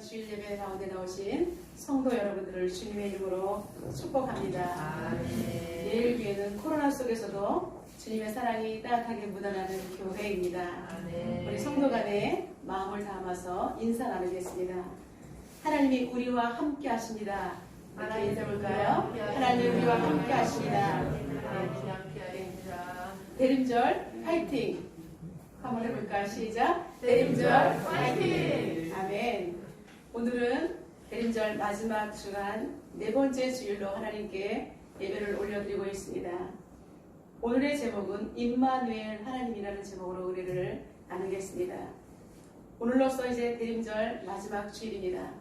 주일 예배 가운데 나오신 성도 여러분들을 주님의 이름으로 축복합니다. 내일 교회는 코로나 속에서도 주님의 사랑이 따뜻하게 묻어나는 교회입니다. 우리 성도 간에 마음을 담아서 인사 나누겠습니다. 하나님이 우리와 함께 하십니다. 이렇게 인사해볼까요? 하나님이 우리와 함께 하십니다. 대림절 파이팅! 한번 해볼까요? 시작! 대림절 파이팅! 아멘. 오늘은 대림절 마지막 주간 네 번째 주일로 하나님께 예배를 올려드리고 있습니다. 오늘의 제목은 임마누엘 하나님이라는 제목으로 의뢰를 나누겠습니다. 오늘로써 이제 대림절 마지막 주일입니다.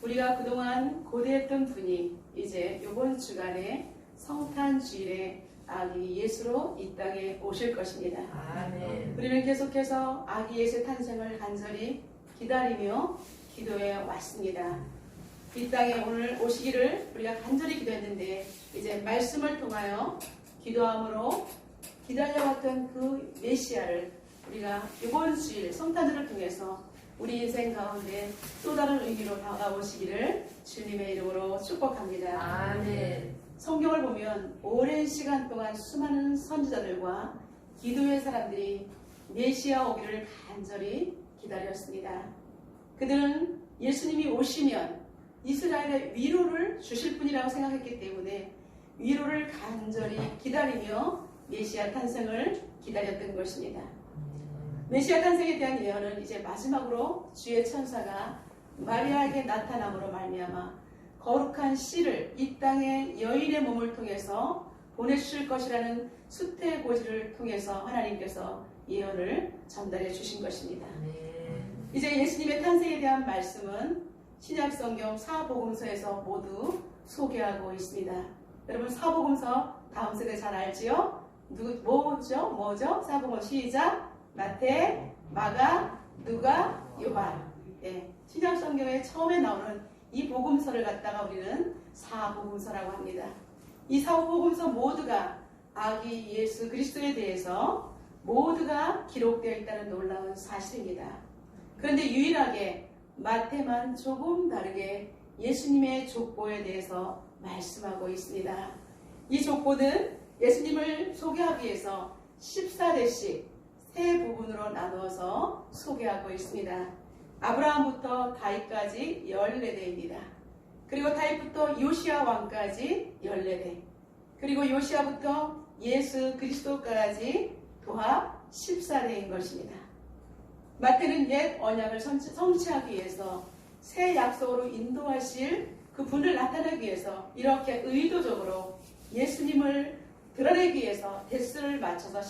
우리가 그동안 고대했던 분이 이제 이번 주간에 성탄 주일에 아기 예수로 이 땅에 오실 것입니다. 아멘. 우리는 계속해서 아기 예수의 탄생을 간절히 기다리며 기도해 왔습니다. 이 땅에 오늘 오시기를 우리가 간절히 기도했는데 이제 말씀을 통하여 기도함으로 기다려왔던 그 메시아를 우리가 이번 주일 성탄절을 통해서 우리 인생 가운데 또 다른 의미로 다가오시기를 주님의 이름으로 축복합니다. 아멘. 성경을 보면 오랜 시간 동안 수많은 선지자들과 기도의 사람들이 메시아 오기를 간절히 기다렸습니다. 그들은 예수님이 오시면 이스라엘의 위로를 주실 분이라고 생각했기 때문에 위로를 간절히 기다리며 메시아 탄생을 기다렸던 것입니다. 메시아 탄생에 대한 예언은 이제 마지막으로 주의 천사가 마리아에게 나타남으로 말미암아 거룩한 씨를 이 땅의 여인의 몸을 통해서 보내주실 것이라는 수태고지를 통해서 하나님께서 예언을 전달해 주신 것입니다. 이제 예수님의 탄생에 대한 말씀은 신약성경 사복음서에서 모두 소개하고 있습니다. 여러분 사복음서 다음 세대 잘 알지요? 뭐죠? 사복음서 시작! 마태, 마가, 누가, 요한. 신약성경에 처음에 나오는 이 복음서를 갖다가 우리는 사복음서라고 합니다. 이 사복음서 모두가 아기 예수 그리스도에 대해서 모두가 기록되어 있다는 놀라운 사실입니다. 그런데 유일하게 마태만 조금 다르게 예수님의 족보에 대해서 말씀하고 있습니다. 이 족보는 예수님을 소개하기 위해서 14대씩 세 부분으로 나누어서 소개하고 있습니다. 아브라함부터 다윗까지 14대입니다. 그리고 다윗부터 요시야 왕까지 14대. 그리고 요시야부터 예수 그리스도까지 도합 14대인 것입니다. 마태는 옛 언약을 성취하기 위해서 새 약속으로 인도하실 그 분을 나타내기 위해서 이렇게 의도적으로 예수님을 드러내기 위해서 대수를 맞춰서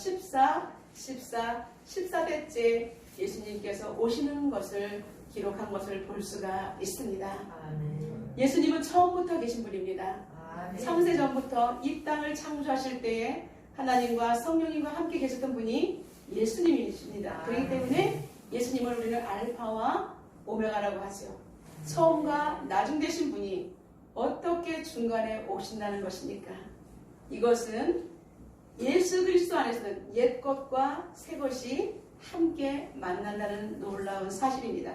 14대째 예수님께서 오시는 것을 기록한 것을 볼 수가 있습니다. 아멘. 예수님은 처음부터 계신 분입니다. 아멘. 창세 전부터 이 땅을 창조하실 때에 하나님과 성령님과 함께 계셨던 분이 예수님이십니다. 그렇기 때문에 예수님을 우리는 알파와 오메가라고 하죠. 처음과 나중 되신 분이 어떻게 중간에 오신다는 것입니까? 이것은 예수 그리스도 안에서는 옛 것과 새 것이 함께 만난다는 놀라운 사실입니다.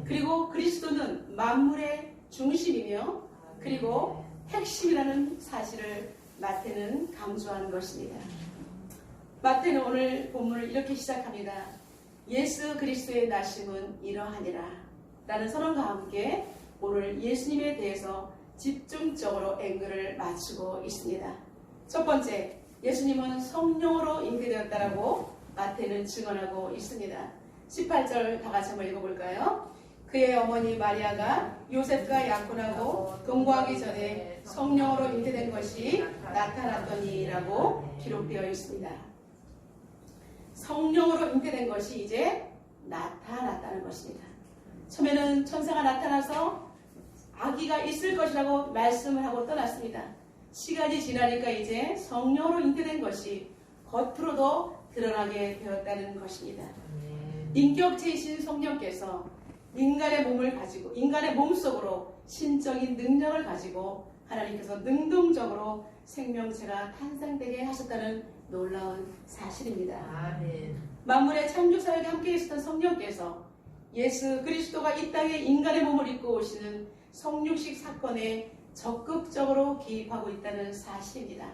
그리고 그리스도는 만물의 중심이며 그리고 핵심이라는 사실을 마태는 강조한 것입니다. 마태는 오늘 본문을 이렇게 시작합니다. 예수 그리스도의 나심은 이러하니라 라는 선언과 함께 오늘 예수님에 대해서 집중적으로 앵글을 맞추고 있습니다. 첫 번째, 예수님은 성령으로 잉태되었다라고 마태는 증언하고 있습니다. 18절 다 같이 한번 읽어볼까요? 그의 어머니 마리아가 요셉과 약혼하고 동거하기 전에 성령으로 잉태된 것이 나타났더니라고 기록되어 있습니다. 성령으로 잉태된 것이 이제 나타났다는 것입니다. 처음에는 천사가 나타나서 아기가 있을 것이라고 말씀을 하고 떠났습니다. 시간이 지나니까 이제 성령으로 잉태된 것이 겉으로도 드러나게 되었다는 것입니다. 인격체이신 성령께서 인간의 몸을 가지고 인간의 몸속으로 신적인 능력을 가지고 하나님께서 능동적으로 생명체가 탄생되게 하셨다는 놀라운 사실입니다. 아멘. 만물의 창조사역에 함께 계셨던 성령께서 예수 그리스도가 이 땅에 인간의 몸을 입고 오시는 성육식 사건에 적극적으로 개입하고 있다는 사실입니다.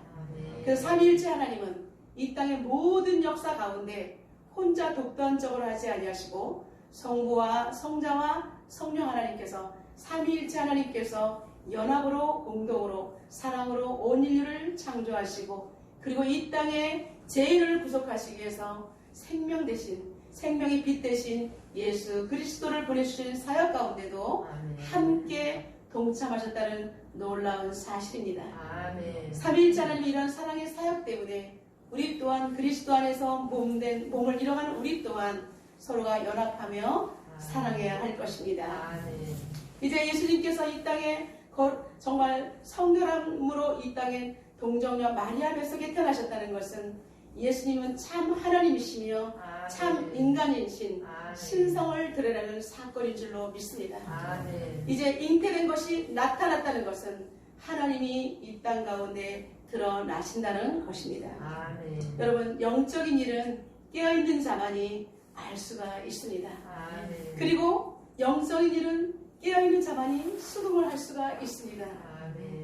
그 삼위일체 하나님은 이 땅의 모든 역사 가운데 혼자 독단적으로 하지 아니하시고 성부와 성자와 성령 하나님께서 삼위일체 하나님께서 연합으로 공동으로 사랑으로 온 인류를 창조하시고 그리고 이 땅에 죄인을 구속하시기 위해서 생명 대신 생명의 빛 대신 예수 그리스도를 보내주신 사역 가운데도 함께 동참하셨다는 놀라운 사실입니다. 삼위일체 하나님의 이런 사랑의 사역 때문에 우리 또한 그리스도 안에서 몸을 이뤄가는 우리 또한 서로가 연합하며 사랑해야 할 것입니다. 이제 예수님께서 이 땅에 정말 성결함으로 이 땅에 동정녀 마리아 뱃속에 태어나셨다는 것은 예수님은 참 하나님이시며 참 인간이신 신성을 드러내는 사건인 줄로 믿습니다. 이제 잉태된 것이 나타났다는 것은 하나님이 이 땅 가운데 드러나신다는 것입니다. 여러분, 영적인 일은 깨어있는 자만이 알 수가 있습니다. 그리고 영적인 일은 깨어있는 자만이 수긍을 할 수가 있습니다.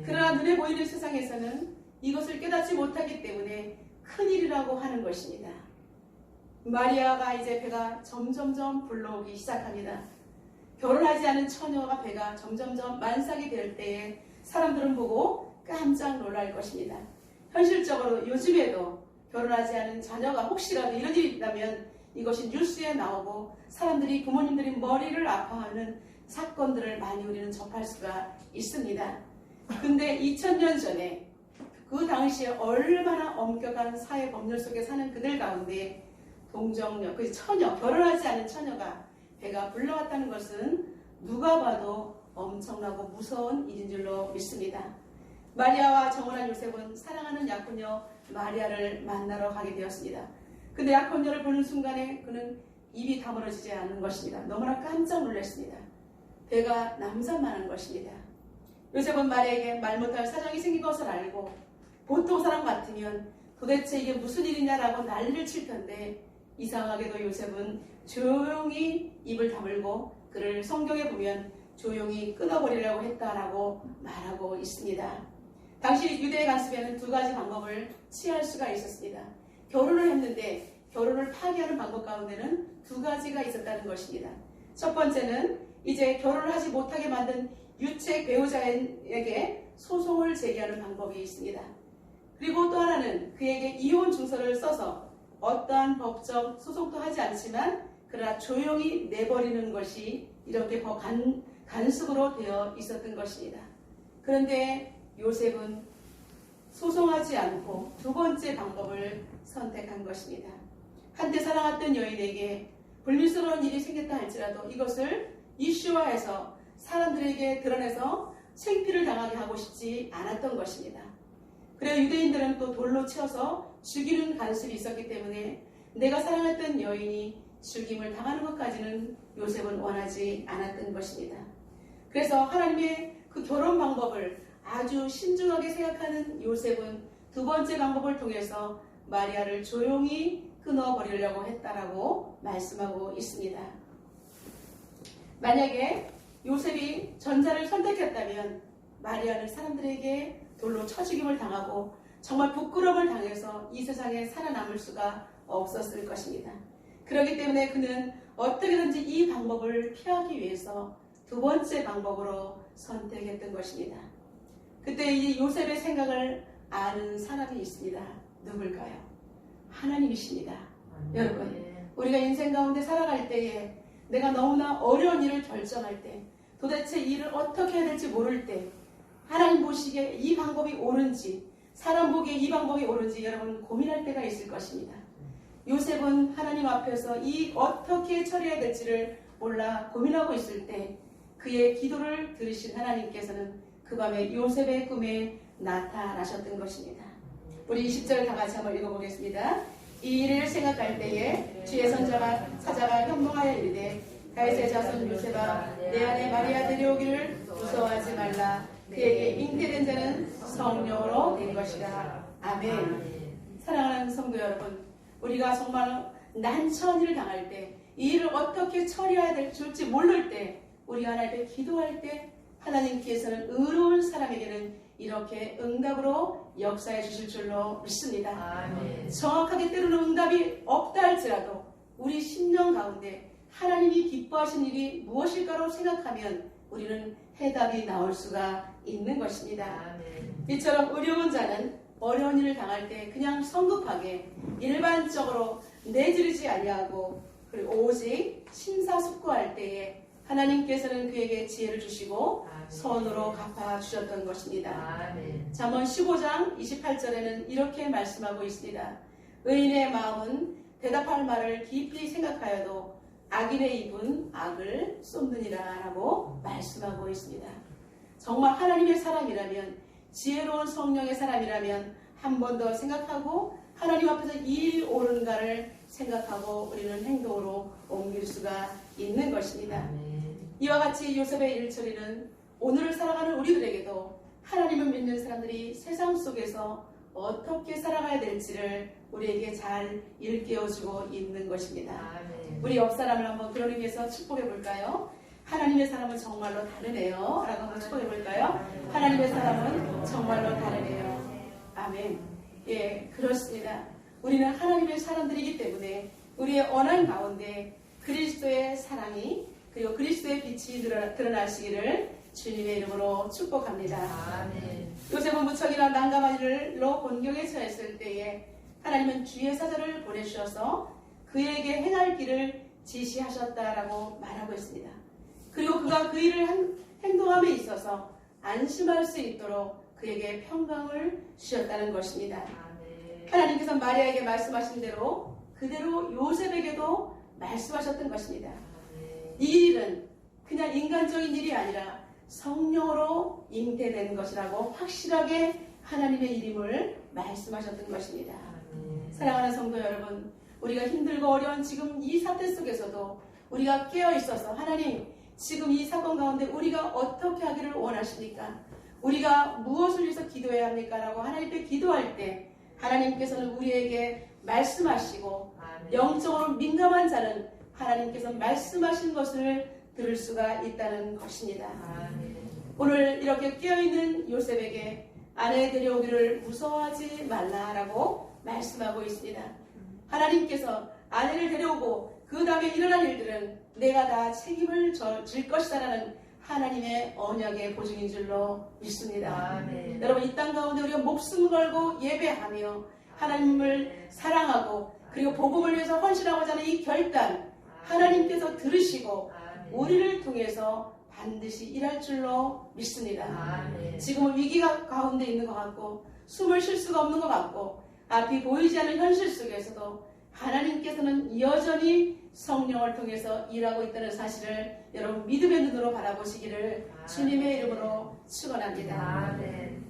그러나 눈에 보이는 세상에서는 이것을 깨닫지 못하기 때문에 큰일이라고 하는 것입니다. 마리아가 이제 배가 점점점 불러오기 시작합니다. 결혼하지 않은 처녀가 배가 점점점 만삭이 될 때에 사람들은 보고 깜짝 놀랄 것입니다. 현실적으로 요즘에도 결혼하지 않은 자녀가 혹시라도 이런 일이 있다면 이것이 뉴스에 나오고 사람들이 부모님들이 머리를 아파하는 사건들을 많이 우리는 접할 수가 있습니다. 근데 2000년 전에 그 당시에 얼마나 엄격한 사회 법률 속에 사는 그들 가운데 동정녀, 그 처녀, 결혼하지 않은 처녀가 배가 불러왔다는 것은 누가 봐도 엄청나고 무서운 일인 줄로 믿습니다. 마리아와 정혼한 요셉은 사랑하는 약혼녀 마리아를 만나러 가게 되었습니다. 근데 약혼녀를 보는 순간에 그는 입이 다물어지지 않는 것입니다. 너무나 깜짝 놀랐습니다. 배가 남자만한 것입니다. 요셉은 마리아에게 말 못할 사정이 생긴 것을 알고 보통 사람 같으면 도대체 이게 무슨 일이냐라고 난리를 칠 텐데 이상하게도 요셉은 조용히 입을 다물고 그를 성경에 보면 조용히 끊어버리려고 했다라고 말하고 있습니다. 당시 유대의 관습에는 두 가지 방법을 취할 수가 있었습니다. 결혼을 했는데 결혼을 파기하는 방법 가운데는 두 가지가 있었다는 것입니다. 첫 번째는 이제 결혼을 하지 못하게 만든 유책 배우자에게 소송을 제기하는 방법이 있습니다. 그리고 또 하나는 그에게 이혼 증서를 써서 어떠한 법적 소송도 하지 않지만 그러나 조용히 내버리는 것이 이렇게 간습으로 되어 있었던 것입니다. 그런데 요셉은 소송하지 않고 두 번째 방법을 선택한 것입니다. 한때 사랑했던 여인에게 불미스러운 일이 생겼다 할지라도 이것을 이슈화해서 사람들에게 드러내서 생피를 당하게 하고 싶지 않았던 것입니다. 그래서 유대인들은 또 돌로 치어서 죽이는 간섭이 있었기 때문에 내가 사랑했던 여인이 죽임을 당하는 것까지는 요셉은 원하지 않았던 것입니다. 그래서 하나님의 그 결혼 방법을 아주 신중하게 생각하는 요셉은 두 번째 방법을 통해서 마리아를 조용히 끊어버리려고 했다라고 말씀하고 있습니다. 만약에 요셉이 전자를 선택했다면 마리아는 사람들에게 돌로 쳐 죽임을 당하고 정말 부끄러움을 당해서 이 세상에 살아남을 수가 없었을 것입니다. 그렇기 때문에 그는 어떻게든지 이 방법을 피하기 위해서 두 번째 방법으로 선택했던 것입니다. 그때 이 요셉의 생각을 아는 사람이 있습니다. 누굴까요? 하나님이십니다. 여러분, 우리가 인생 가운데 살아갈 때에 내가 너무나 어려운 일을 결정할 때 도대체 이 일을 어떻게 해야 될지 모를 때 하나님 보시기에 이 방법이 옳은지 사람 보기에 이 방법이 옳은지 여러분 고민할 때가 있을 것입니다. 요셉은 하나님 앞에서 이 어떻게 처리해야 될지를 몰라 고민하고 있을 때 그의 기도를 들으신 하나님께서는 그 밤에 요셉의 꿈에 나타나셨던 것입니다. 우리 20절 다 같이 한번 읽어보겠습니다. 이 일을 생각할 때에 주의 선자가 사자가 현몽하여 이르되 다윗의 자손 요셉아 내 안에 마리아 데려오기를 무서워하지 말라. 그에게 잉태된 자는 성령으로 된 것이다. 아멘. 사랑하는 성도 여러분, 우리가 정말 난처한 일을 당할 때 이 일을 어떻게 처리해야 될지 모를 때 우리가 하나님께 기도할 때 하나님께서는 의로운 사람에게는 이렇게 응답으로 역사해 주실 줄로 믿습니다. 아멘. 정확하게 때로는 응답이 없다 할지라도 우리 심령 가운데 하나님이 기뻐하신 일이 무엇일까로 생각하면 우리는 해답이 나올 수가 있는 것입니다. 아멘. 이처럼 의로운 자는 어려운 일을 당할 때 그냥 성급하게 일반적으로 내지르지 아니하고 그리고 오직 심사숙고할 때에 하나님께서는 그에게 지혜를 주시고 아멘. 선으로 갚아주셨던 것입니다. 아멘. 잠언 15장 28절에는 이렇게 말씀하고 있습니다. 의인의 마음은 대답할 말을 깊이 생각하여도 악인의 입은 악을 쏟느니라 라고 말씀하고 있습니다. 정말 하나님의 사람이라면 지혜로운 성령의 사람이라면 한 번 더 생각하고 하나님 앞에서 이 일이 옳은가를 생각하고 우리는 행동으로 옮길 수가 있는 것입니다. 아멘. 이와 같이 요셉의 일처리는 오늘을 살아가는 우리들에게도 하나님을 믿는 사람들이 세상 속에서 어떻게 살아가야 될지를 우리에게 잘 일깨워주고 있는 것입니다. 아멘. 우리 옆 사람을 한번 그런 의미에서 축복해 볼까요? 하나님의 사람은 정말로 다르네요 라고 한번 축복해 볼까요? 하나님의 사람은 정말로 다르네요. 아멘. 예, 그렇습니다. 우리는 하나님의 사람들이기 때문에 우리의 언한 가운데 그리스도의 사랑이 그리고 그리스도의 빛이 드러나시기를 주님의 이름으로 축복합니다. 아멘. 요셉은 무척이나 난감한 일로 곤경에 처했을 때에 하나님은 주의 사자를 보내주셔서 그에게 행할 길을 지시하셨다라고 말하고 있습니다. 그리고 그가 그 일을 행동함에 있어서 안심할 수 있도록 그에게 평강을 주셨다는 것입니다. 아멘. 하나님께서 마리아에게 말씀하신 대로 그대로 요셉에게도 말씀하셨던 것입니다. 아멘. 이 일은 그냥 인간적인 일이 아니라 성령으로 잉태된 것이라고 확실하게 하나님의 이름을 말씀하셨던 것입니다. 아멘. 사랑하는 성도 여러분, 우리가 힘들고 어려운 지금 이 사태 속에서도 우리가 깨어 있어서 하나님, 지금 이 사건 가운데 우리가 어떻게 하기를 원하십니까? 우리가 무엇을 위해서 기도해야 합니까? 라고 하나님께 기도할 때 하나님께서는 우리에게 말씀하시고 아멘. 영적으로 민감한 자는 하나님께서 말씀하신 것을 들을 수가 있다는 것입니다. 아멘. 오늘 이렇게 깨어있는 요셉에게 아내 데려오기를 무서워하지 말라라고 말씀하고 있습니다. 하나님께서 아내를 데려오고 그 다음에 일어난 일들은 내가 다 책임을 질 것이다라는 하나님의 언약의 보증인 줄로 믿습니다. 아멘. 여러분, 이 땅 가운데 우리가 목숨 걸고 예배하며 하나님을 사랑하고 그리고 복음을 위해서 헌신하고자 하는 이 결단 하나님께서 들으시고 아멘. 우리를 통해서 반드시 일할 줄로 믿습니다. 아멘. 지금은 위기가 가운데 있는 것 같고 숨을 쉴 수가 없는 것 같고 앞이 보이지 않는 현실 속에서도 하나님께서는 여전히 성령을 통해서 일하고 있다는 사실을 여러분 믿음의 눈으로 바라보시기를 주님의 이름으로 축원합니다. 아멘.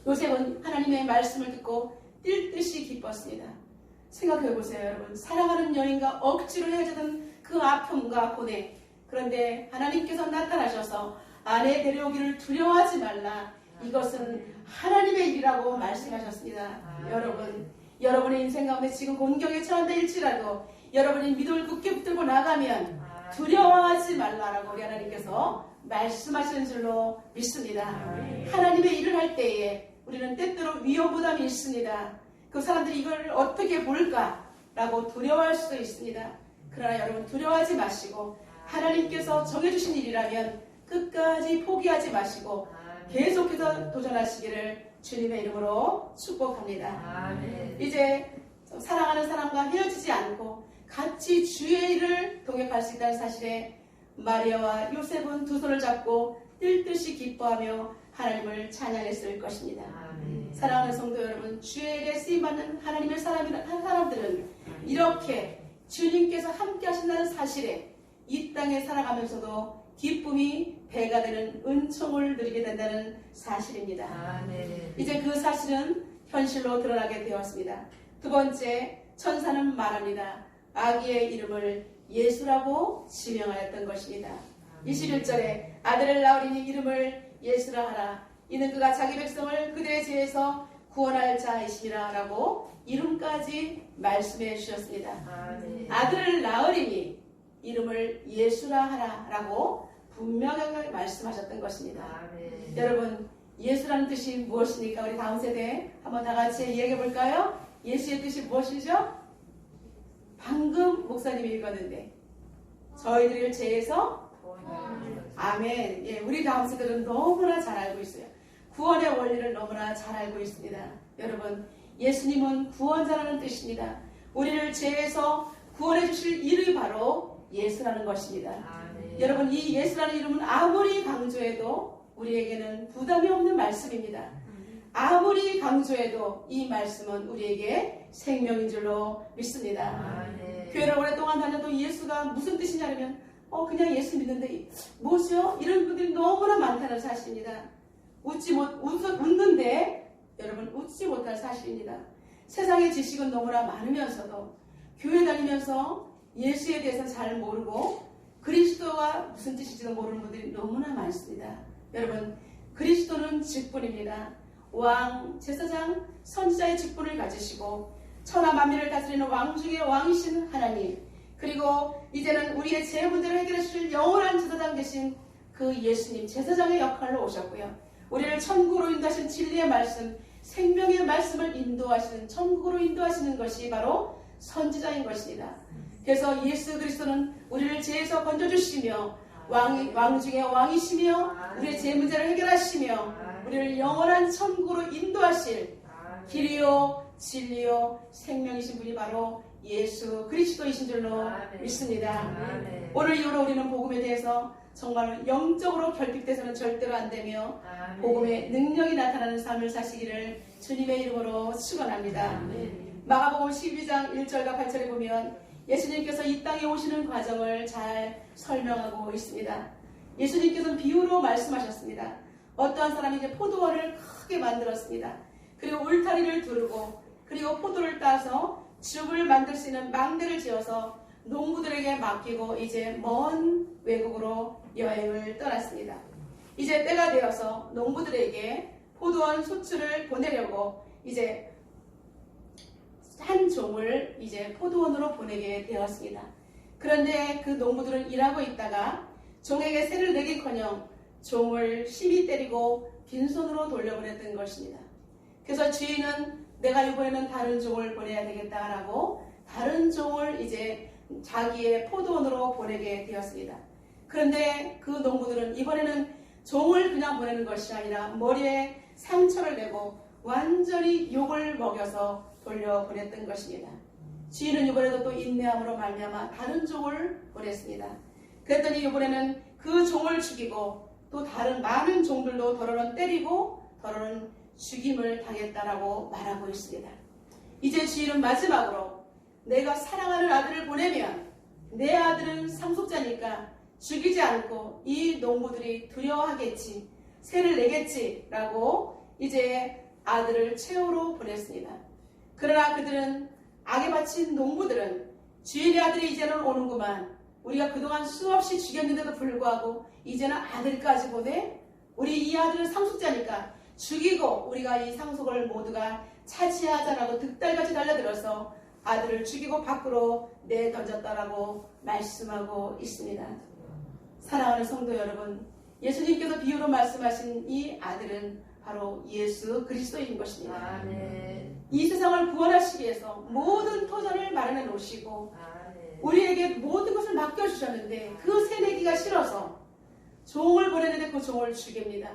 요셉은 하나님의 말씀을 듣고 뛸 듯이 기뻤습니다. 생각해 보세요, 여러분. 사랑하는 여인과 억지로 헤어지던 그 아픔과 고뇌. 그런데 하나님께서 나타나셔서 아내 데려오기를 두려워하지 말라. 이것은 하나님의 일이라고 말씀하셨습니다. 여러분, 여러분의 인생 가운데 지금 곤경에 처한다 일지라도 여러분이 믿음을 굳게 붙들고 나가면 두려워하지 말라라고 우리 하나님께서 말씀하시는 줄로 믿습니다. 하나님의 일을 할 때에 우리는 때때로 위험 부담이 있습니다. 그 사람들이 이걸 어떻게 볼까라고 두려워할 수도 있습니다. 그러나 여러분 두려워하지 마시고 하나님께서 정해주신 일이라면 끝까지 포기하지 마시고 계속해서 도전하시기를 주님의 이름으로 축복합니다. 아멘. 이제 사랑하는 사람과 헤어지지 않고 같이 주의 일을 동역할 수 있다는 사실에 마리아와 요셉은 두 손을 잡고 뛸 듯이 기뻐하며 하나님을 찬양했을 것입니다. 아멘. 사랑하는 성도 여러분, 주의 일에 쓰임받는 하나님의 사람들은 이렇게 주님께서 함께 하신다는 사실에 이 땅에 살아가면서도 기쁨이 배가 되는 은총을 누리게 된다는 사실입니다. 아멘. 이제 그 사실은 현실로 드러나게 되었습니다. 두 번째, 천사는 말합니다. 아기의 이름을 예수라고 지명하였던 것입니다. 21절에 아들을 낳으리니 이름을 예수라 하라. 이는 그가 자기 백성을 그들의 죄에서 구원할 자이시라 라고 이름까지 말씀해 주셨습니다. 아멘. 아들을 낳으리니 이름을 예수라 하라라고 분명하게 말씀하셨던 것입니다. 아멘. 여러분, 예수라는 뜻이 무엇입니까? 우리 다음 세대 한번 다 같이 얘기해 볼까요? 예수의 뜻이 무엇이죠? 방금 목사님이 읽었는데 저희들을 죄에서 아멘. 예, 우리 다음 세대는 너무나 잘 알고 있어요. 구원의 원리를 너무나 잘 알고 있습니다. 여러분, 예수님은 구원자라는 뜻입니다. 우리를 죄에서 구원해 주실 이름이 바로 예수라는 것입니다. 아멘. 여러분, 이 예수라는 이름은 아무리 강조해도 우리에게는 부담이 없는 말씀입니다. 아무리 강조해도 이 말씀은 우리에게 생명인 줄로 믿습니다. 아멘. 교회를 오랫동안 다녀도 예수가 무슨 뜻이냐면 그냥 예수 믿는데 뭐죠? 이런 분들이 너무나 많다는 사실입니다. 웃는데 여러분 웃지 못할 사실입니다. 세상의 지식은 너무나 많으면서도 교회 다니면서 예수에 대해서 잘 모르고 그리스도가 무슨 뜻인지도 모르는 분들이 너무나 많습니다. 여러분, 그리스도는 직분입니다. 왕, 제사장, 선지자의 직분을 가지시고 천하 만민을 다스리는 왕 중의 왕이신 하나님, 그리고 이제는 우리의 죄 문제를 해결해 주실 영원한 제사장 되신 그 예수님 제사장의 역할로 오셨고요. 우리를 천국으로 인도하신 진리의 말씀, 생명의 말씀을 인도하시는, 천국으로 인도하시는 것이 바로 선지자인 것입니다. 그래서 예수 그리스도는 우리를 죄에서 건져주시며 왕 중의 왕이시며 우리의 죄 문제를 해결하시며 우리를 영원한 천국으로 인도하실 길이요 진리요 생명이신 분이 바로 예수 그리스도이신 줄로 믿습니다. 오늘 이후로 우리는 복음에 대해서 정말 영적으로 결핍돼서는 절대로 안 되며 복음의 능력이 나타나는 삶을 사시기를 주님의 이름으로 축원합니다. 마가복음 12장 1절과 8절에 보면 예수님께서 이 땅에 오시는 과정을 잘 설명하고 있습니다. 예수님께서는 비유로 말씀하셨습니다. 어떠한 사람이 이제 포도원을 크게 만들었습니다. 그리고 울타리를 두르고 그리고 포도를 따서 즙을 만들 수 있는 망대를 지어서 농부들에게 맡기고 이제 먼 외국으로 여행을 떠났습니다. 이제 때가 되어서 농부들에게 포도원 소출을 보내려고 이제 한 종을 이제 포도원으로 보내게 되었습니다. 그런데 그 농부들은 일하고 있다가 종에게 세를 내기커녕 종을 심히 때리고 빈손으로 돌려보냈던 것입니다. 그래서 주인은 내가 이번에는 다른 종을 보내야 되겠다라고 다른 종을 이제 자기의 포도원으로 보내게 되었습니다. 그런데 그 농부들은 이번에는 종을 그냥 보내는 것이 아니라 머리에 상처를 내고 완전히 욕을 먹여서 돌려보냈던 것입니다. 주인은 이번에도 또 인내함으로 말미암아 다른 종을 보냈습니다. 그랬더니 이번에는 그 종을 죽이고 또 다른 많은 종들도 더러는 때리고 더러는 죽임을 당했다라고 말하고 있습니다. 이제 주인은 마지막으로 내가 사랑하는 아들을 보내면 내 아들은 상속자니까 죽이지 않고 이 농부들이 두려워하겠지, 세를 내겠지라고 이제 아들을 최후로 보냈습니다. 그러나 그들은 악에 바친 농부들은 주인의 아들이 이제는 오는구만, 우리가 그동안 수없이 죽였는데도 불구하고 이제는 아들까지 보내, 우리 이 아들은 상속자니까 죽이고 우리가 이 상속을 모두가 차지하자라고 득달같이 달려들어서 아들을 죽이고 밖으로 내던졌다라고 말씀하고 있습니다. 사랑하는 성도 여러분, 예수님께서 비유로 말씀하신 이 아들은 바로 예수 그리스도인 것입니다. 아멘. 이 세상을 구원하시기 위해서 모든 토전을 마련해 놓으시고 아멘. 우리에게 모든 것을 맡겨주셨는데 그 새내기가 싫어서 종을 보내는데 그 종을 죽입니다.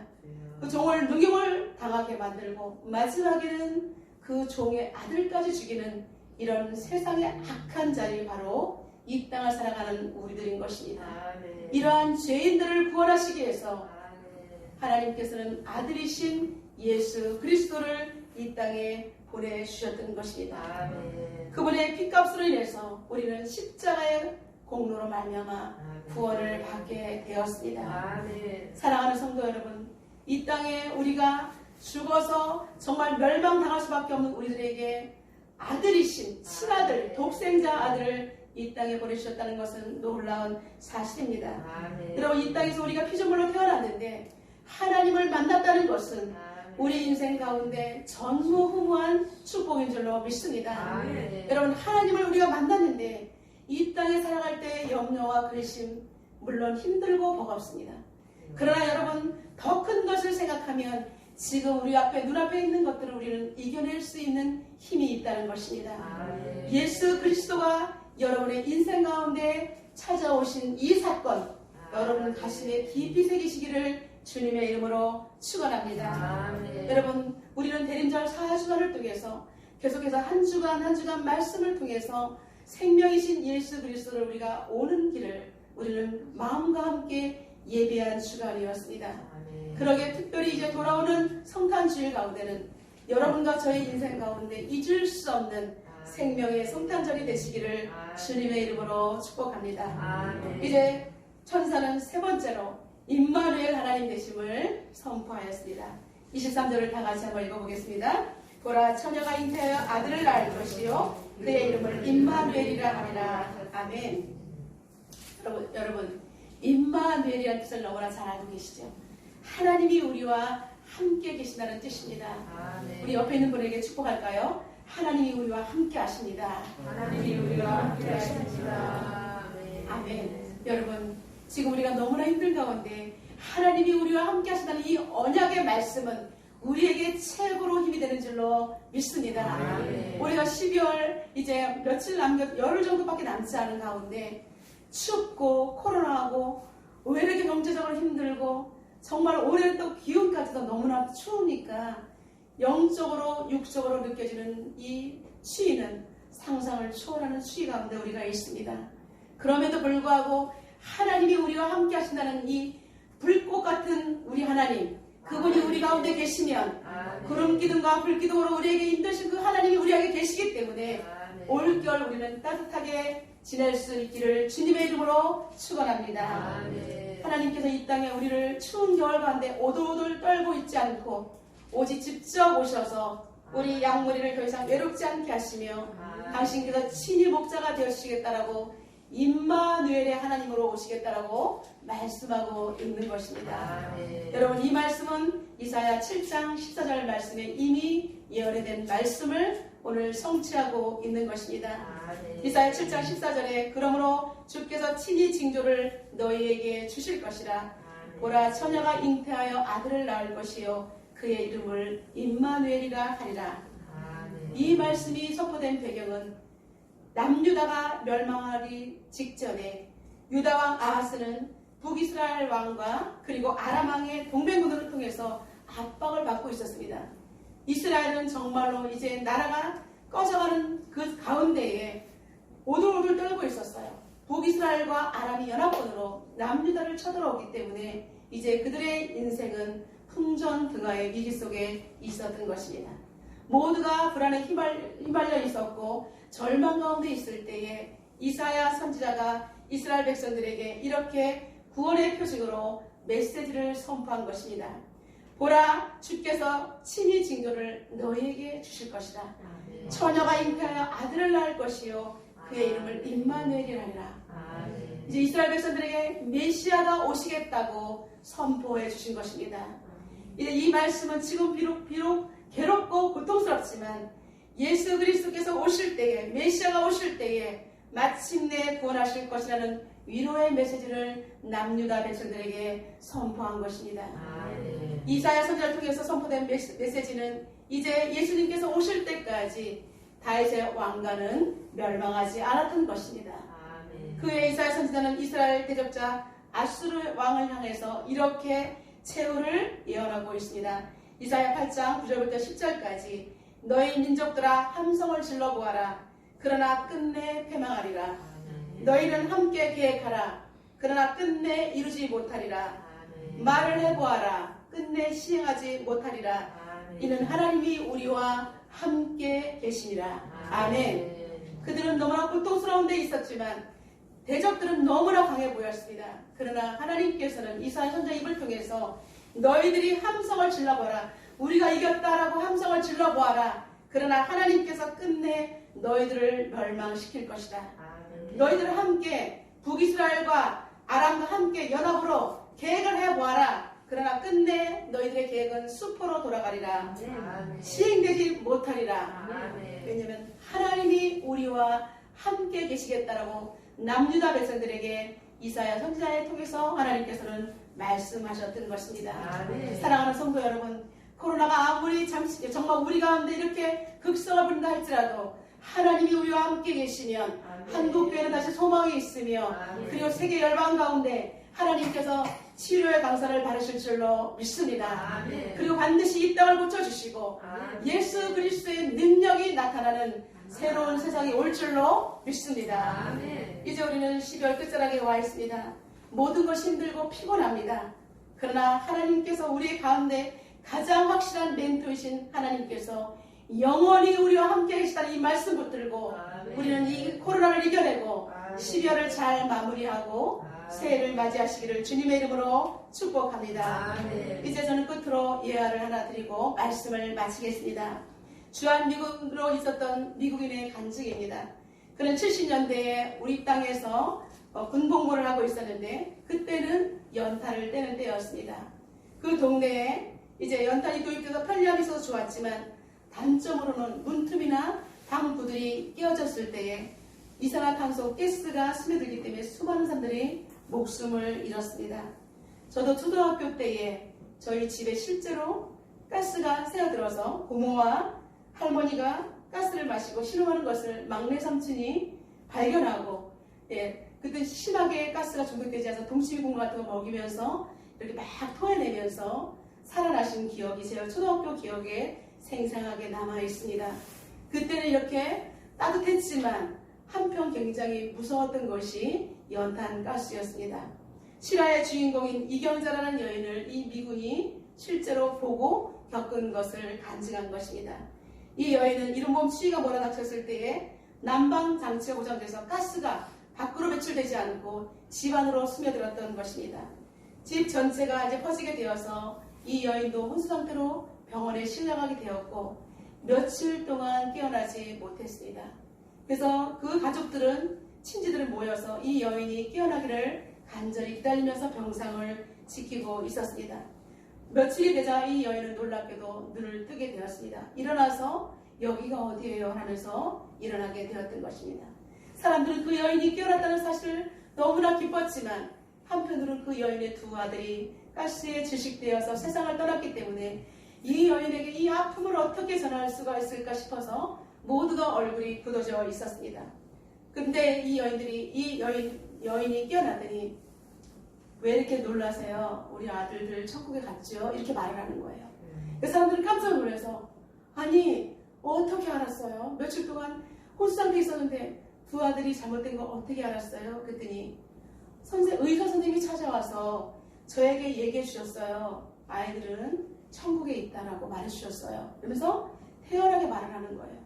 그 종을 능욕을 당하게 만들고 마지막에는 그 종의 아들까지 죽이는 이런 세상의 악한 자리, 바로 이 땅을 살아가는 우리들인 것입니다. 아멘. 이러한 죄인들을 구원하시기 위해서 아멘. 하나님께서는 아들이신 예수 그리스도를 이 땅에 보내주셨던 것입니다. 아멘. 그분의 핏값으로 인해서 우리는 십자가의 공로로 말미암아 아멘. 구원을 받게 되었습니다. 아멘. 사랑하는 성도 여러분, 이 땅에 우리가 죽어서 정말 멸망당할 수밖에 없는 우리들에게 아들이신 친아들, 독생자 아들을 이 땅에 보내주셨다는 것은 놀라운 사실입니다. 아멘. 여러분, 이 땅에서 우리가 피조물로 태어났는데 하나님을 만났다는 것은 아멘. 우리 인생 가운데 전무후무한 축복인 줄로 믿습니다. 아멘. 여러분, 하나님을 우리가 만났는데 이 땅에 살아갈 때 염려와 근심 물론 힘들고 버겁습니다. 그러나 여러분 더 큰 것을 생각하면 지금 우리 앞에 눈앞에 있는 것들을 우리는 이겨낼 수 있는 힘이 있다는 것입니다. 예수 그리스도가 여러분의 인생 가운데 찾아오신 이 사건 여러분 가슴에 깊이 새기시기를 주님의 이름으로 축원합니다. 여러분 우리는 대림절 4주간을 통해서 계속해서 한 주간 한 주간 말씀을 통해서 생명이신 예수 그리스도를 우리가 오는 길을 우리는 마음과 함께 예배한 주간이었습니다. 그러게 특별히 이제 돌아오는 성탄주일 가운데는 여러분과 저의 인생 가운데 잊을 수 없는 생명의 성탄절이 되시기를 주님의 이름으로 축복합니다. 이제 천사는 세 번째로 임마누엘 하나님 되심을 선포하였습니다. 23절을 다 같이 한번 읽어보겠습니다. 보라 처녀가 잉태하여 아들을 낳을 것이요 그의 이름을 임마누엘이라 하리라. 아멘. 여러분 임마누엘이라는 뜻을 너무나 잘 알고 계시죠? 하나님이 우리와 함께 계신다는 뜻입니다. 우리 옆에 있는 분에게 축복할까요? 하나님이 우리와 함께 하십니다. 하나님이 우리와 함께 하십니다. 아멘. 여러분 지금 우리가 너무나 힘든 가운데 하나님이 우리와 함께 하신다는 이 언약의 말씀은 우리에게 최고로 힘이 되는 줄로 믿습니다. 우리가 12월 이제 며칠 열흘 정도밖에 남지 않은 가운데 춥고 코로나하고 왜 이렇게 경제적으로 힘들고 정말 올해는 또 기온까지도 너무나 추우니까 영적으로 육적으로 느껴지는 이 추위는 상상을 초월하는 추위 가운데 우리가 있습니다. 그럼에도 불구하고 하나님이 우리와 함께 하신다는 이 불꽃 같은 우리 하나님 그분이 우리 가운데 계시면 구름 기둥과 불 기둥으로 우리에게 인도하신 그 하나님이 우리에게 계시기 때문에 올겨울 우리는 따뜻하게 지낼 수 있기를 주님의 이름으로 축원합니다. 하나님께서 이 땅에 우리를 추운 겨울 가운데 오돌오돌 떨고 있지 않고 오직 직접 오셔서 우리 양무리를 더 이상 외롭지 않게 하시며 당신께서 친히 목자가 되어주시겠다라고 임마누엘의 하나님으로 오시겠다라고 말씀하고 있는 것입니다. 여러분 이 말씀은 이사야 7장 14절 말씀에 이미 예언된 말씀을 오늘 성취하고 있는 것입니다. 이사야 7장 14절에 그러므로 주께서 친히 징조를 너희에게 주실 것이라. 보라 처녀가 잉태하여 아들을 낳을 것이요 그의 이름을 임마누엘이라 하리라. 이 말씀이 선포된 배경은 남유다가 멸망하기 직전에 유다왕 아하스는 북이스라엘 왕과 그리고 아람 왕의 동맹군을 통해서 압박을 받고 있었습니다. 이스라엘은 정말로 이제 나라가 꺼져가는 그 가운데에 오돌오돌 떨고 있었어요. 북이스라엘과 아람이 연합군으로 남유다를 쳐들어오기 때문에 이제 그들의 인생은 풍전등화의 위기 속에 있었던 것입니다. 모두가 불안에 휘말려 있었고 절망 가운데 있을 때에 이사야 선지자가 이스라엘 백성들에게 이렇게 구원의 표징으로 메시지를 선포한 것입니다. 보라 주께서 친히 징조를 너희에게 주실 것이다. 처녀가 잉태하여 아들을 낳을 것이요 그의 이름을 임마누엘이라 하리라. 이제 이스라엘 백성들에게 메시아가 오시겠다고 선포해 주신 것입니다. 이제 이 말씀은 지금 비록 괴롭고 고통스럽지만 예수 그리스도께서 오실 때에 메시아가 오실 때에 마침내 구원하실 것이라는 위로의 메시지를 남유다 백성들에게 선포한 것입니다. 이사야 선지자를 통해서 선포된 메시지는 이제 예수님께서 오실 때까지 다윗의 왕가는 멸망하지 않았던 것입니다. 그의 이사야 선지자는 이스라엘 대적자 아수르 왕을 향해서 이렇게 최후를 예언하고 있습니다. 이사야 8장 9절부터 10절까지 너희 민족들아 함성을 질러보아라. 그러나 끝내 패망하리라. 너희는 함께 계획하라. 그러나 끝내 이루지 못하리라. 말을 해보아라. 끝내 시행하지 못하리라. 이는 하나님이 우리와 함께 계시니라. 아멘. 그들은 너무나 고통스러운 데 있었지만 대적들은 너무나 강해 보였습니다. 그러나 하나님께서는 이사야 선지자 입을 통해서 너희들이 함성을 질러보아라. 우리가 이겼다라고 함성을 질러보아라. 그러나 하나님께서 끝내 너희들을 멸망시킬 것이다. 너희들 함께 북이스라엘과 아람과 함께 연합으로 계획을 해보아라. 그러나 끝내 너희들의 계획은 수포로 돌아가리라. 시행되지 못하리라. 왜냐하면 하나님이 우리와 함께 계시겠다라고 남유다 백성들에게 이사야 선지자를 통해서 하나님께서는 말씀하셨던 것입니다. 아멘. 사랑하는 성도 여러분, 코로나가 아무리 잠시 정말 우리 가운데 이렇게 극성을 부린다 할지라도 하나님이 우리와 함께 계시면 아멘. 한국교회는 다시 소망이 있으며 아멘. 그리고 세계 열방 가운데 하나님께서 치료의 강사를 바르실 줄로 믿습니다. 아멘. 그리고 반드시 이 땅을 고쳐주시고 아멘. 예수 그리스도의 능력이 나타나는 새로운 세상이 올 줄로 믿습니다. 아멘. 이제 우리는 12월 끝자락에 와 있습니다. 모든 것이 힘들고 피곤합니다. 그러나 하나님께서 우리 가운데 가장 확실한 멘토이신 하나님께서 영원히 우리와 함께 계시다는 이 말씀 붙들고 아멘. 우리는 이 코로나를 이겨내고 아멘. 12월을 잘 마무리하고 아멘. 새해를 맞이하시기를 주님의 이름으로 축복합니다. 아멘. 이제 저는 끝으로 예화를 하나 드리고 말씀을 마치겠습니다. 주한 미국으로 있었던 미국인의 간증입니다. 그는 70년대에 우리 땅에서 군복무를 하고 있었는데 그때는 연탄을 떼는 때였습니다. 그 동네에 이제 연탄이 도입돼서 편리함이 있어서 좋았지만 단점으로는 문틈이나 방부들이 끼어졌을 때에 이산화탄소 가스가 스며들기 때문에 수많은 사람들이 목숨을 잃었습니다. 저도 초등학교 때에 저희 집에 실제로 가스가 새어들어서 고모와 할머니가 가스를 마시고 신음하는 것을 막내 삼촌이 발견하고 그때 심하게 가스가 중독되지 않아서 동치미국 같은 거 먹이면서 이렇게 막 토해내면서 살아나신 기억이 제 초등학교 기억에 생생하게 남아 있습니다. 그때는 이렇게 따뜻했지만 한편 굉장히 무서웠던 것이 연탄 가스였습니다. 실화의 주인공인 이경자라는 여인을 이 미군이 실제로 보고 겪은 것을 간증한 것입니다. 이 여인은 이른몸 추위가 몰아닥쳤을 때에 난방 장치가 고장돼서 가스가 밖으로 배출되지 않고 집 안으로 스며들었던 것입니다. 집 전체가 이제 퍼지게 되어서 이 여인도 혼수 상태로 병원에 실려가게 되었고 며칠 동안 깨어나지 못했습니다. 그래서 그 가족들은 친지들은 모여서 이 여인이 깨어나기를 간절히 기다리면서 병상을 지키고 있었습니다. 며칠이 되자 이 여인은 놀랍게도 눈을 뜨게 되었습니다. 일어나서 여기가 어디예요? 하면서 일어나게 되었던 것입니다. 사람들은 그 여인이 깨어났다는 사실을 너무나 기뻤지만 한편으로는 그 여인의 두 아들이 가스에 질식되어서 세상을 떠났기 때문에 이 여인에게 이 아픔을 어떻게 전할 수가 있을까 싶어서 모두가 얼굴이 굳어져 있었습니다. 근데 이 여인이 깨어나더니 왜 이렇게 놀라세요? 우리 아들들 천국에 갔죠? 이렇게 말을 하는 거예요. 그 사람들은 깜짝 놀라서 아니 어떻게 알았어요? 며칠 동안 혼수상태에 있었는데 두 아들이 잘못된 거 어떻게 알았어요? 그랬더니 의사 선생님이 찾아와서 저에게 얘기해 주셨어요. 아이들은 천국에 있다라고 말해 주셨어요. 그러면서 태연하게 말을 하는 거예요.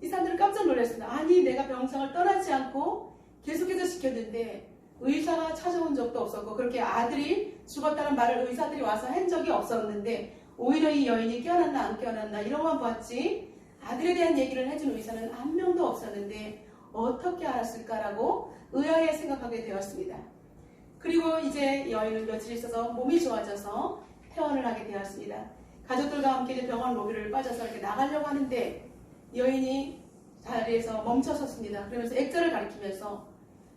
이 사람들은 깜짝 놀랐습니다. 아니 내가 병상을 떠나지 않고 계속해서 지켰는데 의사가 찾아온 적도 없었고 그렇게 아들이 죽었다는 말을 의사들이 와서 한 적이 없었는데 오히려 이 여인이 깨어났나 안 깨어났나 이런 것만 봤지 아들에 대한 얘기를 해준 의사는 한 명도 없었는데 어떻게 알았을까라고 의아해 생각하게 되었습니다. 그리고 이제 여인은 며칠 있어서 몸이 좋아져서 퇴원을 하게 되었습니다. 가족들과 함께 병원 로비를 빠져서 이렇게 나가려고 하는데 여인이 자리에서 멈춰섰습니다. 그러면서 액자를 가리키면서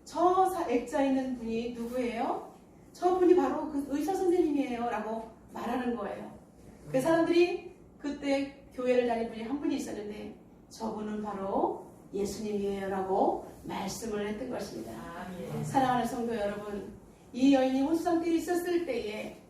저 액자에 있는 분이 누구예요? 저 분이 바로 그 의사 선생님이에요 라고 말하는 거예요. 그 사람들이 그때 교회를 다닌 분이 한 분이 있었는데 저분은 바로 예수님이에요 라고 말씀을 했던 것입니다. 아멘. 사랑하는 성도 여러분, 이 여인이 혼수 상태에 있었을 때에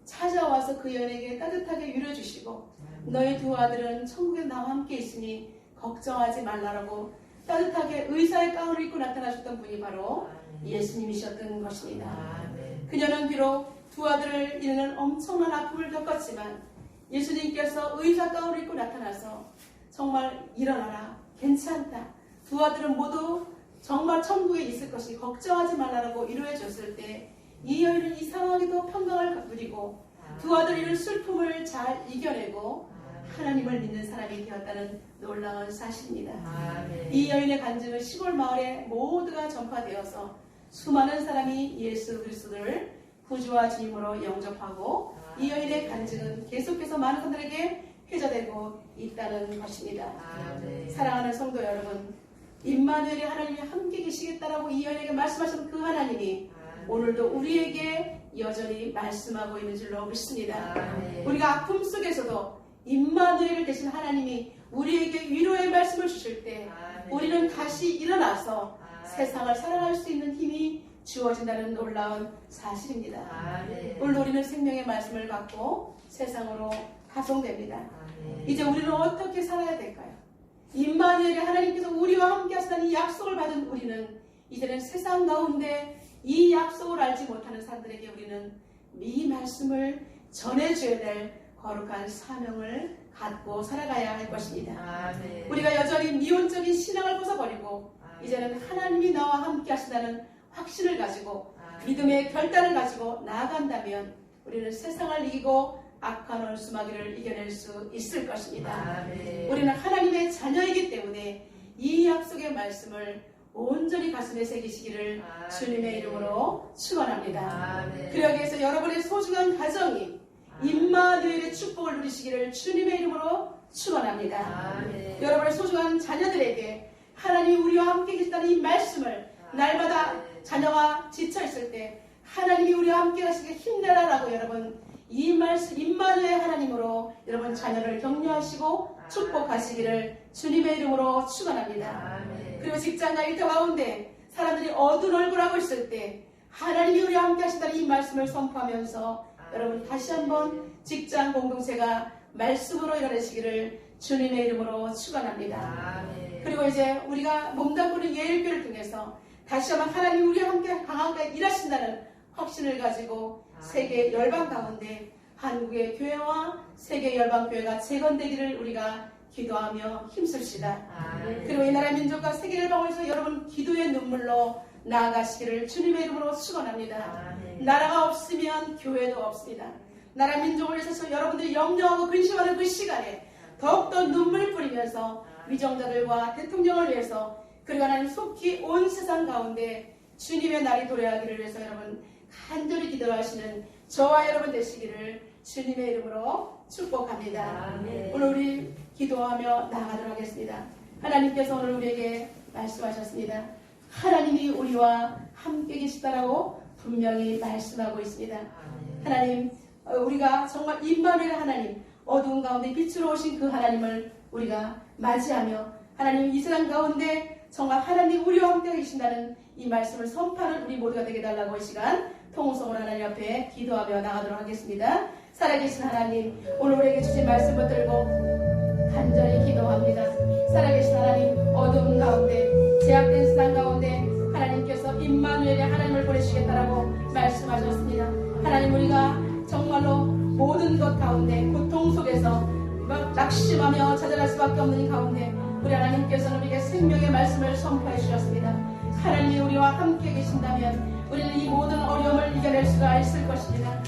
찾아와서 그 여인에게 따뜻하게 위로주시고 너희 두 아들은 천국에 나와 함께 있으니 걱정하지 말라라고 따뜻하게 의사의 가운을 입고 나타나셨던 분이 바로 예수님이셨던 것입니다. 그녀는 비록 두 아들을 잃는 엄청난 아픔을 겪었지만 예수님께서 의사 가운을 입고 나타나서 정말 일어나라, 괜찮다. 두 아들은 모두 정말 천국에 있을 것이 걱정하지 말라라고 위로해 줬을 때 이 여인은 이상하게도 평강을 누리고 두 아들 잃은 슬픔을 잘 이겨내고 하나님을 믿는 사람이 되었다는 놀라운 사실입니다. 이 여인의 간증은 시골 마을에 모두가 전파되어서 수많은 사람이 예수 그리스도를 구주와 주님으로 영접하고 이 여인의 간증은 계속해서 많은 사람들에게 회자되고 있다는 것입니다. 사랑하는 성도 여러분, 임마누엘의 하나님이 함께 계시겠다라고 이 여인에게 말씀하신 그 하나님이 오늘도 우리에게 여전히 말씀하고 있는 줄로 믿습니다. 우리가 아픔 속에서도 임마누엘을 대신 하나님이 우리에게 위로의 말씀을 주실 때 우리는 다시 일어나서 세상을 살아갈 수 있는 힘이 주어진다는 놀라운 사실입니다. 오늘 우리는 생명의 말씀을 받고 세상으로 파송됩니다. 이제 우리는 어떻게 살아야 될까요? 임마누엘의 하나님께서 우리와 함께 하시다는 이 약속을 받은 우리는 이제는 세상 가운데 이 약속을 알지 못하는 사람들에게 우리는 이 말씀을 전해줘야 될 거룩한 사명을 갖고 살아가야 할 것입니다. 우리가 여전히 미온적인 신앙을 벗어버리고 이제는 하나님이 나와 함께 하신다는 확신을 가지고 믿음의 결단을 가지고 나아간다면 우리는 세상을 이기고 악한 원수마귀를 이겨낼 수 있을 것입니다. 우리는 하나님의 자녀이기 때문에 이 약속의 말씀을 온전히 가슴에 새기시기를 주님의 이름으로 축원합니다. 그러기 위해서 여러분의 소중한 가정이 임마누엘의 축복을 누리시기를 주님의 이름으로 축원합니다. 여러분의 소중한 자녀들에게 하나님이 우리와 함께 계시다는 이 말씀을 날마다 자녀가 지쳐있을 때 하나님이 우리와 함께 하시기에 힘내라라고 여러분 이 말씀 임마누엘 하나님으로 여러분 자녀를 격려하시고 축복하시기를 주님의 이름으로 축원합니다. 그리고 직장과 일터 가운데 사람들이 어두운 얼굴하고 있을 때 하나님이 우리와 함께 하신다는 이 말씀을 선포하면서 여러분 다시 한번 직장 공동체가 말씀으로 일어나시기를 주님의 이름으로 축원합니다. 그리고 이제 우리가 몸담고는 예일교를 통해서 다시 한번 하나님이 우리와 함께 강하게 일하신다는 확신을 가지고 세계 열방 가운데 한국의 교회와 세계 열방 교회가 재건되기를 우리가 기도하며 힘씁시다. 그리고 이 나라 민족과 세계 열방을 위해서 여러분 기도의 눈물로 나아가시기를 주님의 이름으로 축원합니다. 나라가 없으면 교회도 없습니다. 나라 민족을 위해서 여러분들이 염려하고 근심하는 그 시간에 더욱더 눈물 뿌리면서 위정자들과 대통령을 위해서 그리고 하나님 속히 온 세상 가운데 주님의 날이 도래하기를 위해서 여러분 간절히 기도하시는 저와 여러분 되시기를 주님의 이름으로 축복합니다. 오늘 우리 기도하며 나아가도록 하겠습니다. 하나님께서 오늘 우리에게 말씀하셨습니다. 하나님이 우리와 함께 계시다라고 분명히 말씀하고 있습니다. 하나님 우리가 정말 임마누엘 하나님 어두운 가운데 빛으로 오신 그 하나님을 우리가 맞이하며 하나님 이 세상 가운데 정말 하나님 우리와 함께 계신다는 이 말씀을 선포하는 우리 모두가 되게 달라고 이 시간 통성으로 하나님 앞에 기도하며 나가도록 하겠습니다. 살아계신 하나님 오늘 우리에게 주신 말씀 붙들고 간절히 기도합니다. 살아계신 하나님 어두운 가운데 제약된 세상 가운데 하나님께서 임마누엘의 하나님을 보내시겠다라고 말씀하셨습니다. 하나님 우리가 정말로 모든 것 가운데 고통 속에서 낙심하며 찾아갈 수밖에 없는 이 가운데 우리 하나님께서는 우리에게 생명의 말씀을 선포해 주셨습니다. 하나님이 우리와 함께 계신다면 우리는 이 모든 어려움을 이겨낼 수가 있을 것입니다.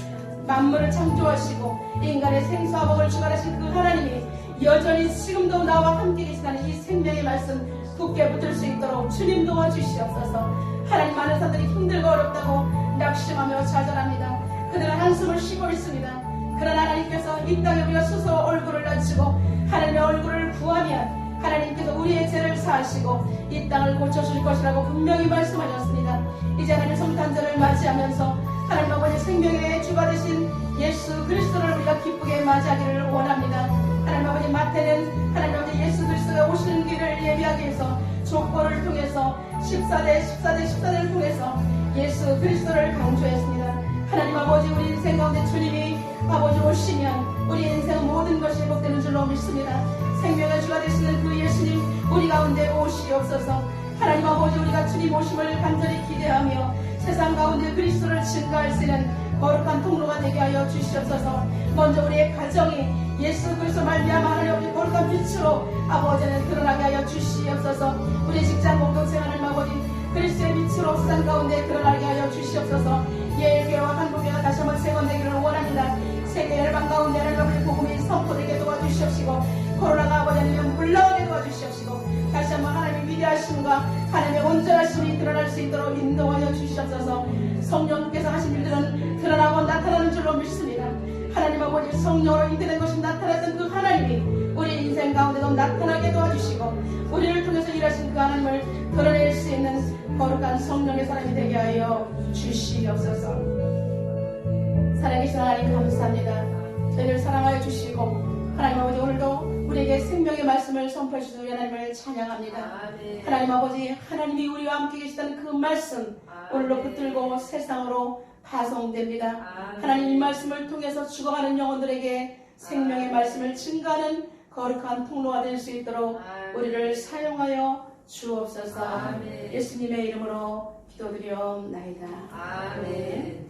만물을 창조하시고 인간의 생사와 복을 주관하신 그 하나님이 여전히 지금도 나와 함께 계시다는 이 생명의 말씀 굳게 붙들 수 있도록 주님 도와주시옵소서. 하나님 많은 사람들이 힘들고 어렵다고 낙심하며 좌절합니다. 그들은 한숨을 쉬고 있습니다. 그러나 하나님께서 이 땅에 우리가 스스로 얼굴을 낮추고 하나님의 얼굴을 구하면 하나님께서 우리의 죄를 사하시고 이 땅을 고쳐줄 것이라고 분명히 말씀하셨습니다. 이제 하나님의 성탄절을 맞이하면서 하나님 아버지 생명의 주가 되신 예수 그리스도를 우리가 기쁘게 맞이하기를 원합니다. 하나님 아버지 마태는 하나님 아버지 예수 그리스도가 오시는 길을 예비하기 위해서 족보를 통해서 14대14를 통해서 예수 그리스도를 강조했습니다. 하나님 아버지 우리 인생 가운데 주님이 아버지 오시면 우리 인생 모든 것이 회복되는 줄로 믿습니다. 생명의 주가 되시는 그 예수님 우리 가운데 오시옵소서. 하나님 아버지 우리가 주님 오심을 간절히 기대하며 세상 가운데 그리스도를 증거할 수 있는 거룩한 통로가 되게 하여 주시옵소서. 먼저 우리의 가정이 예수 그리스도 말미암아 하나님 아버지 거룩한 빛으로 아버지는 드러나게 하여 주시옵소서. 우리 직장 공동체 하나님 아버지 그리스도의 빛으로 세상 가운데 드러나게 하여 주시옵소서. 예일교회와 한국교회가 다시 한번 재건되기를 원합니다. 세계 열방 가운데 하나님 아버지 복음이 선포되게 도와주시옵시고 코로나가 아버지 아니면 물러가게 도와주시옵시고 다시 한번 하나님의 위대하심과 하나님의 온전하심이 드러날 수 있도록 인도하여 주시옵소서. 성령께서 하신 일들은 드러나고 나타나는 줄로 믿습니다. 하나님 아버지 성령으로 인도된 것이 나타났던 그 하나님이 우리 인생 가운데도 나타나게 도와주시고 우리를 통해서 일하신 그 하나님을 드러낼 수 있는 거룩한 성령의 사람이 되게 하여 주시옵소서. 살아계신 하나님 감사합니다. 저희를 사랑하여 주시고 하나님 아버지 오늘도 우리에게 생명의 말씀을 선포해 주신 우리 하나님을 찬양합니다. 하나님 아버지 하나님이 우리와 함께 계시다는 그 말씀 오늘로 붙들고 세상으로 파송됩니다. 하나님 이 말씀을 통해서 죽어가는 영혼들에게 생명의 말씀을 증가하는 거룩한 통로가 될 수 있도록 우리를 사용하여 주옵소서. 예수님의 이름으로 기도드리옵나이다. 아멘.